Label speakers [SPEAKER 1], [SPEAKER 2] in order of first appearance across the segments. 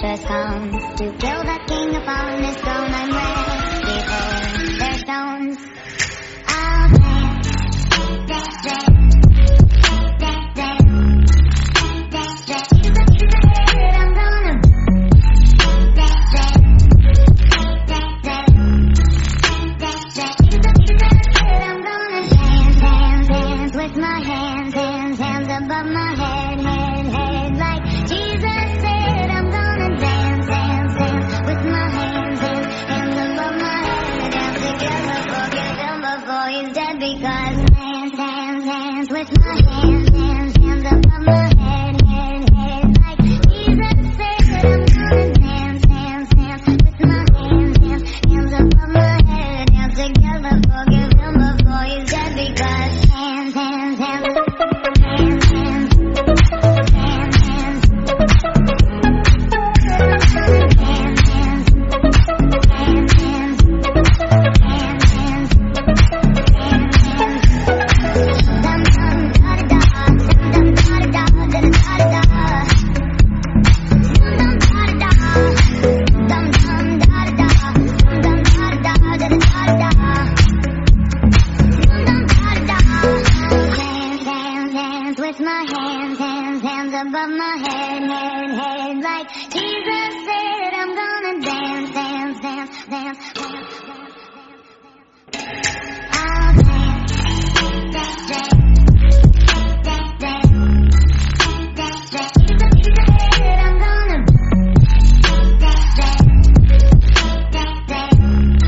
[SPEAKER 1] first comes to kill the king upon his throne. I'm ready for their stones. I'll dance, dance, dance, dance, dance, dance, dance. I'm gonna dance, dance, dance, dance, dance, dance. I'm gonna dance, dance, dance with my hands, hands, hands above my head, head, head, like Jesus said. I'm gonna dance, dance, dance with my hands, hands, hands above my head. Dance together, forget him before he's dead, because dance, dance, dance with my hands, hands, hands above my head, head, head, like Jesus said. I'm gonna dance, dance, dance with my hands, hands, hands above my head. Dance together, forgive him before he's dead, because hands, hands, hands, hands, hands, hands, hands. With my hands, hands, hands above my head, head, head, like Jesus said. I'm gonna dance, dance, dance, dance, dance, dance. I'll dance, dance, dance, dance, dance, dance, dance. Jesus said. I'm gonna dance, dance, dance, dance, dance, dance.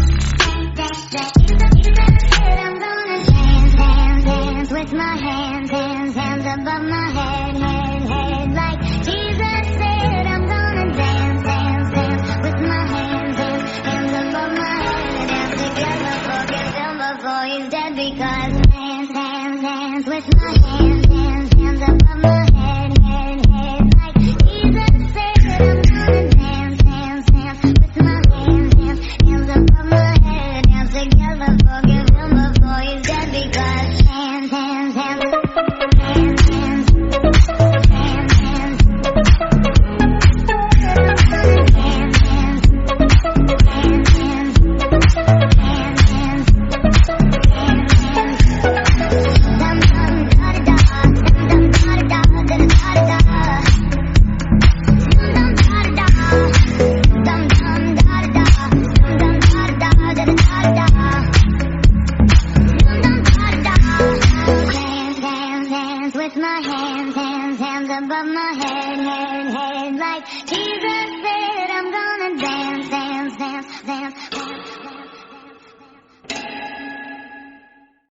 [SPEAKER 1] Jesus said. I'm gonna dance, dance, dance with my hands, hands, hands above my head, head, head, like Jesus said. I'm gonna dance, dance, dance with my hands, hands, hands above my head. Dance together, forgive him before he's dead, because dance, dance, dance with my hands, hands, hands above my head, head, head, like Jesus said. I'm gonna dance, dance, dance with my hands, hands, hands above my head. Dance together, forgive him before he's dead, because hands, hands, hands, hands, hands, hands, hands. With my hands, hands, hands above my head, head, head, like Jesus said. I'm gonna dance.